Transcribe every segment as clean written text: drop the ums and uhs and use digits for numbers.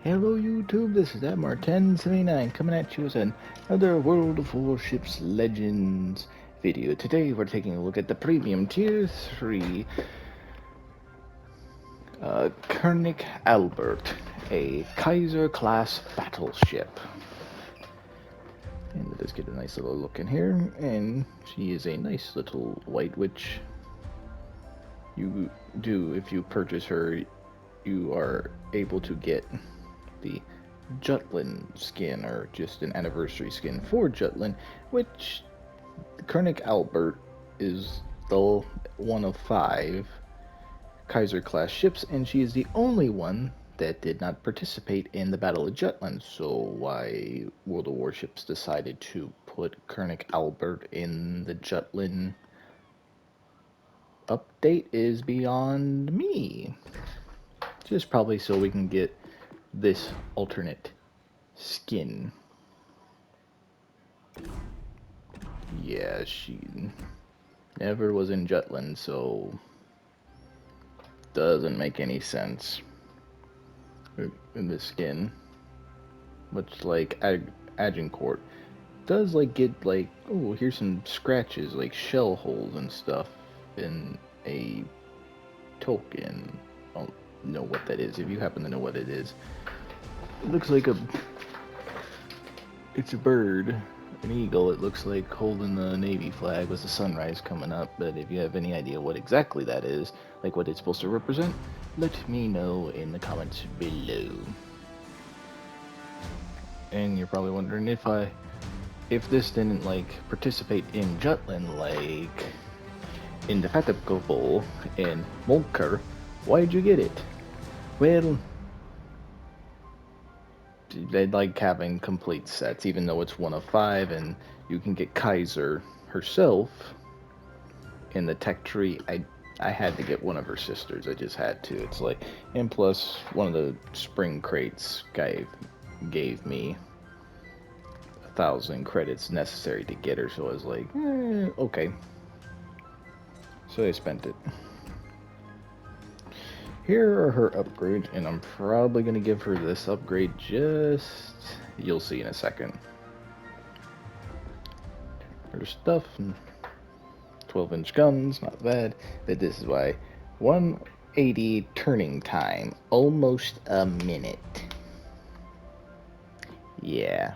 Hello YouTube, this is MR1079 coming at you with another World of Warships Legends video. Today we're taking a look at the Premium Tier 3 König Albert, a Kaiser class battleship. And let us get a nice little look in here, and she is a nice little white, which you do if you purchase her, you are able to get the Jutland skin, or just an anniversary skin for Jutland, which König Albert is the one of 5 Kaiser class ships, and she is the only one that did not participate in the Battle of Jutland. So why World of Warships decided to put König Albert in the Jutland update is beyond me. Just probably so we can get this alternate skin. Yeah, she never was in Jutland, so doesn't make any sense in this skin. Much like Agincourt does, like, get like, oh, here's some scratches, like shell holes and stuff in a token. I don't know what that is. If you happen to know what it is, it looks like it's a bird, an eagle. It looks like holding the Navy flag with the sunrise coming up. But if you have any idea what exactly that is, like what it's supposed to represent, let me know in the comments below. And you're probably wondering if this didn't like participate in Jutland, like Indefatigable and Molker, why'd you get it? Well, they like having complete sets, even though it's one of 5, and you can get Kaiser herself in the tech tree. I had to get one of her sisters. I just had to. It's like, and plus one of the spring crates gave me 1,000 credits necessary to get her. So I was like, okay. So I spent it. Here are her upgrades, and I'm probably going to give her this upgrade just... You'll see in a second. Her stuff, 12-inch guns, not bad. But this is why. 180 turning time, almost a minute. Yeah.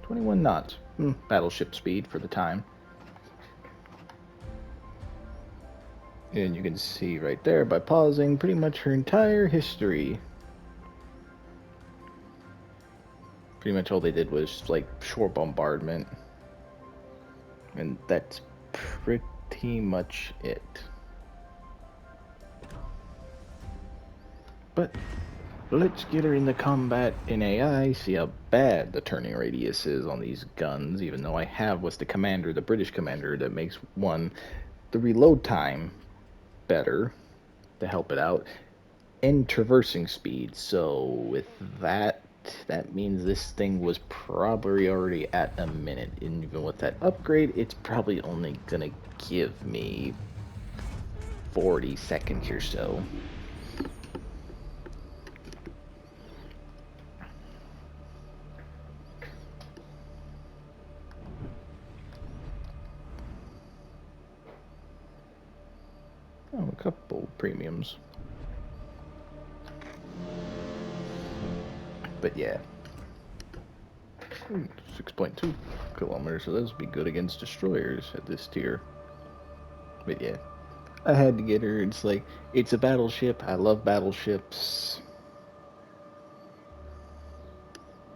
21 knots. Battleship speed for the time. And you can see right there by pausing pretty much her entire history. Pretty much all they did was like shore bombardment. And that's pretty much it. But let's get her in the combat in AI, see how bad the turning radius is on these guns, even though I have what's the commander, the British commander, that makes the reload time better to help it out, and traversing speed. So with that means this thing was probably already at a minute, and even with that upgrade, it's probably only gonna give me 40 seconds or so. Oh, a couple premiums. But yeah. 6.2 kilometers, so those would be good against destroyers at this tier. But yeah, I had to get her. It's like, it's a battleship. I love battleships.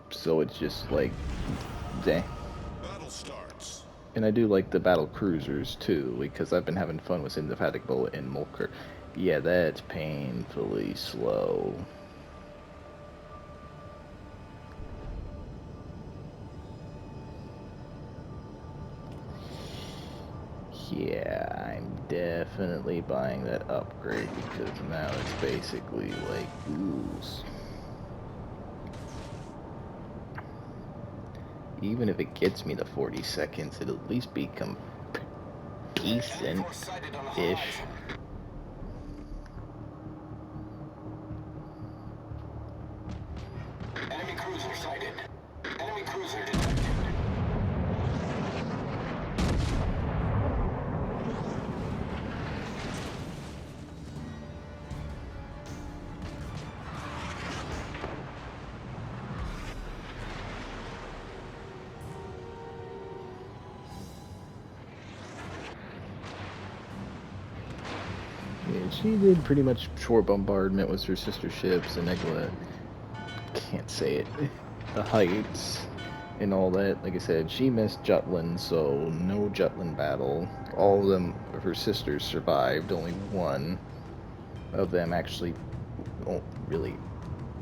So it's just like, dang. Battle starts. And I do like the battle cruisers too, because I've been having fun with Indefatigable and Molker. Yeah, that's painfully slow. Yeah, I'm definitely buying that upgrade, because now it's basically like, ooze. Even if it gets me to 40 seconds, it'll at least become decent-ish. cruiser sighted. Enemy cruiser detected. Yeah, she did pretty much shore bombardment with her sister ships, and can't say it, the heights and all that. Like I said, she missed Jutland, so no Jutland battle. All of them of her sisters survived. Only one of them actually, really,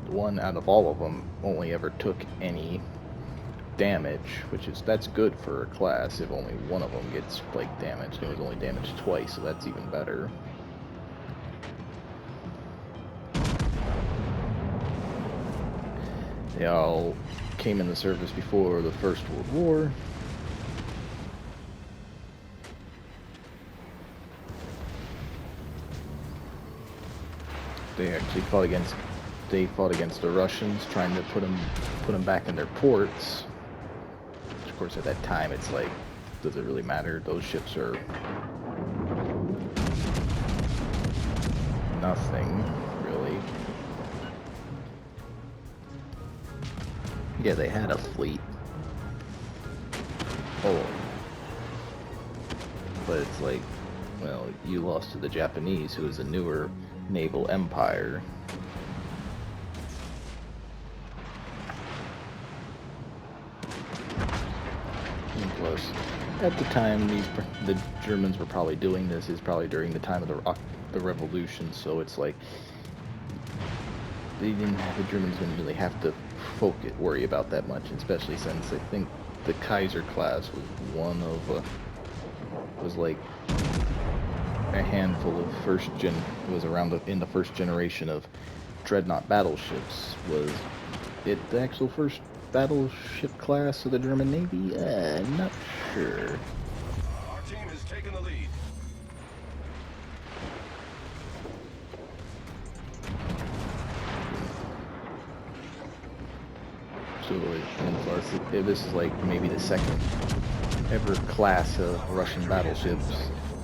one out of all of them only ever took any damage, that's good for a class if only one of them gets like damaged. It was only damaged twice, so that's even better. They all came in the service before the First World War. They actually fought against the Russians, trying to put them back in their ports. Which, of course, at that time, it's like, does it really matter? Those ships are nothing, really. Yeah, they had a fleet. Oh. But it's like, well, you lost to the Japanese, who is a newer naval empire. And plus, at the time, the Germans were probably doing this is probably during the time of the Revolution, so it's like the Germans didn't really have to worry about that much, especially since I think the Kaiser class was one of was like a handful of was around in the first generation of dreadnought battleships. Was it the actual first battleship class of the German Navy? Not sure. Our team has taken the lead. So, and plus, this is like maybe the second ever class of Russian battleships.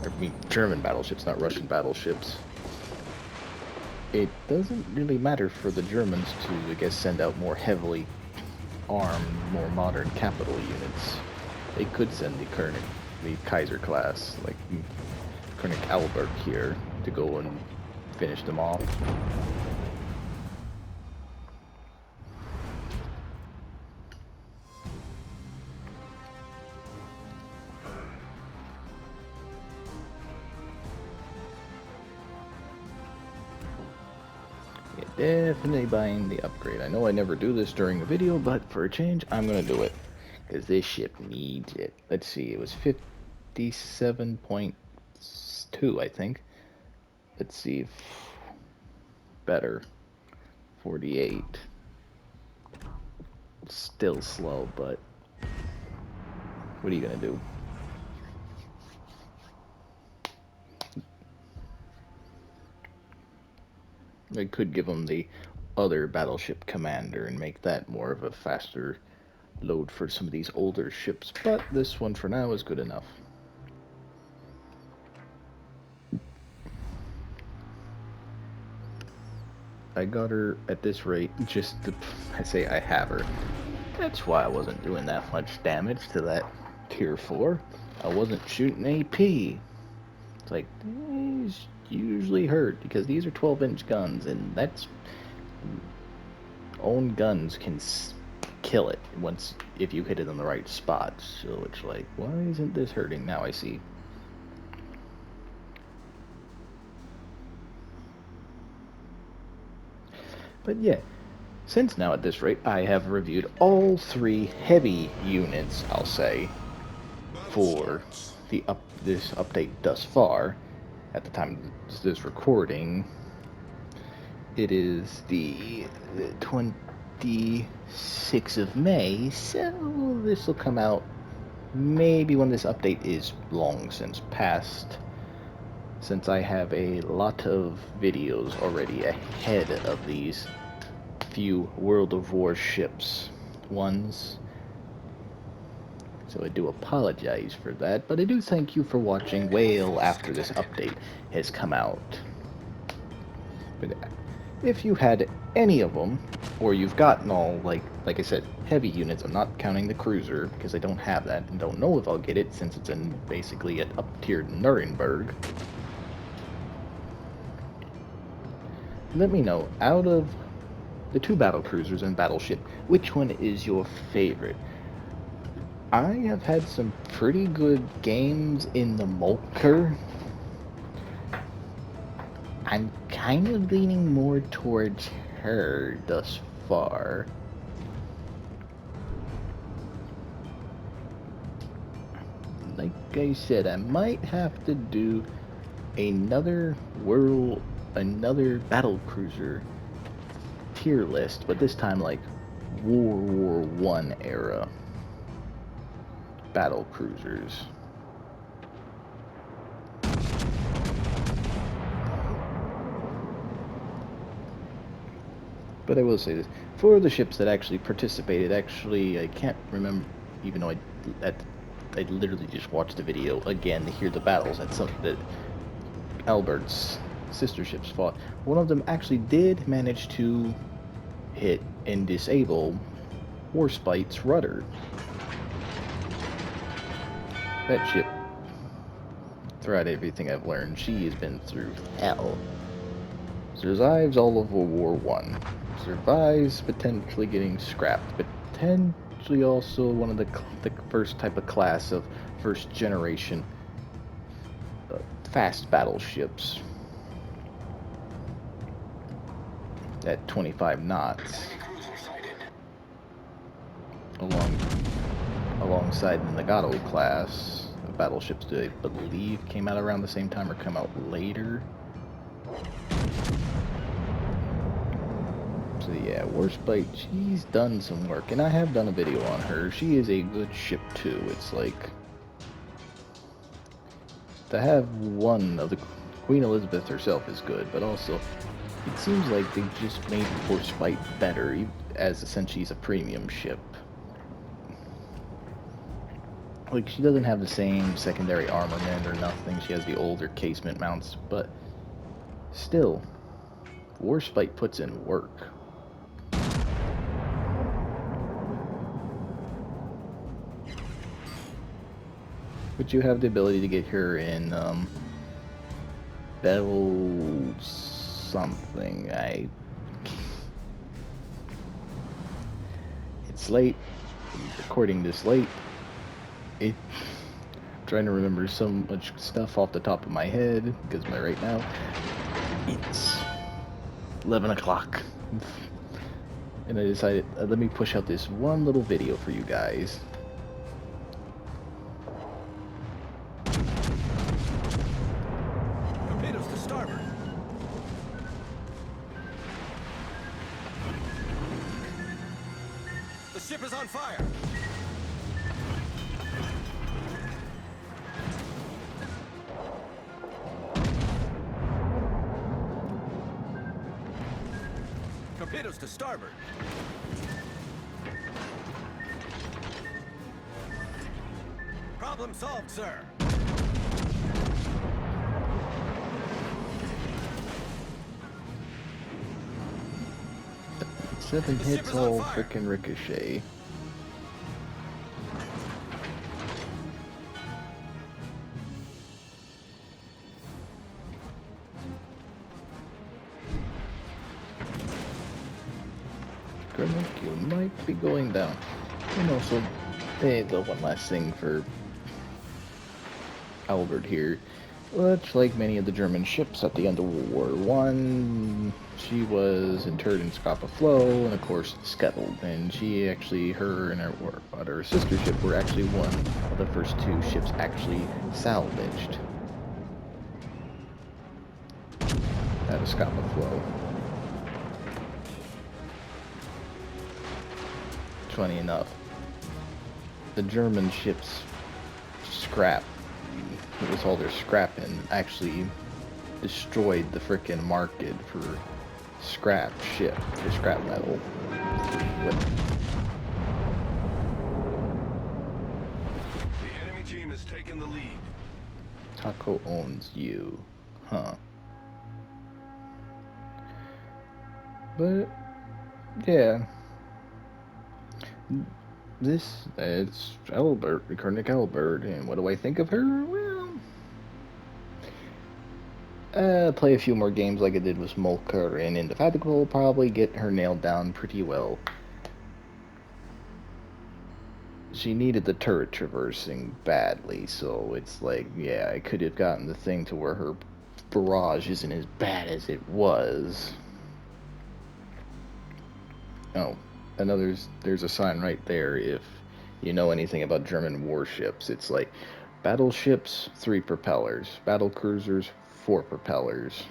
I mean, German battleships, not Russian battleships. It doesn't really matter for the Germans to, I guess, send out more heavily armed, more modern capital units. They could send the Kaiser class, like König Albert here, to go and finish them off. Definitely buying the upgrade. I know I never do this during a video, but for a change, I'm gonna do it. Because this ship needs it. Let's see, it was 57.2, I think. Let's see if better. 48. Still slow, but what are you gonna do? I could give them the other battleship commander and make that more of a faster load for some of these older ships, but this one for now is good enough. I got her at this rate just to, I say I have her. That's why I wasn't doing that much damage to that tier 4. I wasn't shooting AP. It's like, these usually hurt because these are 12-inch guns, and that's own guns can kill it if you hit it in the right spots. So it's like, why isn't this hurting? Now I see. But yeah, since now at this rate I have reviewed all 3 heavy units, I'll say, for this update thus far. At the time of this recording, it is the 26th of May, so this will come out maybe when this update is long since passed, since I have a lot of videos already ahead of these few World of War ships. ones. So I do apologize for that, but I do thank you for watching well after this update has come out. But if you had any of them, or you've gotten all, like I said, heavy units, I'm not counting the cruiser, because I don't have that, and don't know if I'll get it, since it's in basically an up-tiered Nuremberg. Let me know, out of the 2 battle cruisers and battleship, which one is your favorite? I have had some pretty good games in the Molker. I'm kind of leaning more towards her thus far. Like I said, I might have to do another battle cruiser tier list, but this time like World War One era battle cruisers. But I will say this, for the ships that actually participated, I can't remember, even though I literally just watched the video again to hear the battles that Albert's sister ships fought. One of them actually did manage to hit and disable Warspite's rudder. That ship, throughout everything I've learned, she has been through hell. Survives all of World War One. Survives potentially getting scrapped, potentially also one of the first type of class of first generation fast battleships at 25 knots, alongside the Nagato class of battleships that I believe came out around the same time or come out later. So yeah, Warspite, she's done some work, and I have done a video on her. She is a good ship too. It's like, to have one of the Queen Elizabeth herself is good, but also it seems like they just made Warspite better, as essentially she's a premium ship. Like, she doesn't have the same secondary armament or nothing. She has the older casement mounts, but still, Warspite puts in work. But you have the ability to get her in Battle something. It's late. I'm recording this late. I'm trying to remember so much stuff off the top of my head, because right now it's 11 o'clock. And I decided, let me push out this one little video for you guys. Torpedoes to starboard. The ship is on fire. Torpedoes to starboard. Problem solved, sir. Seven hits all frickin' ricochet. You might be going down. And also, the one last thing for Albert here. Much like many of the German ships at the end of World War One, she was interred in Scapa Flow and of course scuttled. And she actually, her and her sister ship were actually one of the first 2 ships actually salvaged out of Scapa Flow. Funny enough, the German ships scrap, it was all their scrap, and actually destroyed the frickin' market for scrap ship, for scrap metal. taking the lead. Taco owns you. Huh. But, yeah. It's Albert, König Albert, and what do I think of her? Well, play a few more games like I did with Smolker and Indefatigable, probably get her nailed down pretty well. She needed the turret traversing badly, so it's like, yeah, I could have gotten the thing to where her barrage isn't as bad as it was. Oh, there's a sign right there if you know anything about German warships. It's like battleships, 3 propellers, battle cruisers, 4 propellers.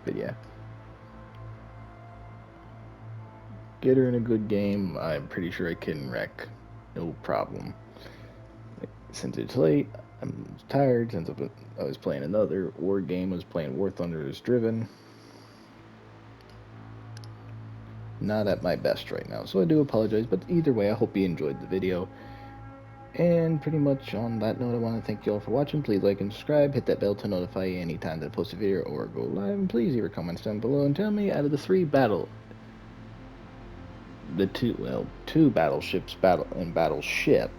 But yeah. Get her in a good game. I'm pretty sure I can wreck. No problem. Since it's late, I'm tired since I was playing another war game. I was playing War Thunder is Driven. Not at my best right now, so I do apologize, but either way, I hope you enjoyed the video. And pretty much on that note, I want to thank you all for watching. Please like and subscribe, hit that bell to notify you anytime that I post a video or go live, and please leave your comments down below and tell me out of the 3 two battleships, Battleship,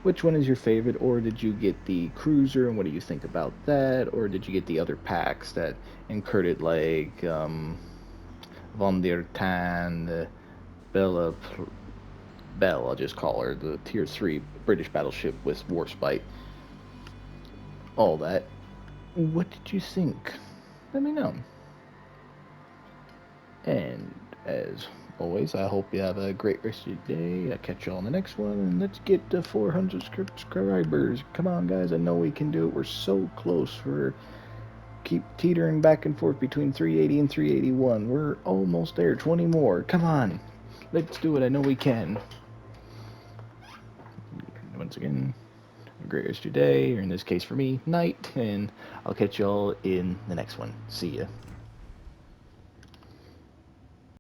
which one is your favorite, or did you get the cruiser, and what do you think about that, or did you get the other packs that included, like, Von der Tann, Belle, I'll just call her, the Tier 3 British battleship with Warspite, all that. What did you think? Let me know. And as always, I hope you have a great rest of your day. I'll catch you all in the next one, and let's get to 400 subscribers. Come on, guys, I know we can do it. We're so close. Keep teetering back and forth between 380 and 381. We're almost there. 20 more. Come on. Let's do it. I know we can. Once again, a great rest of your day, or in this case for me, night, and I'll catch y'all in the next one. See ya.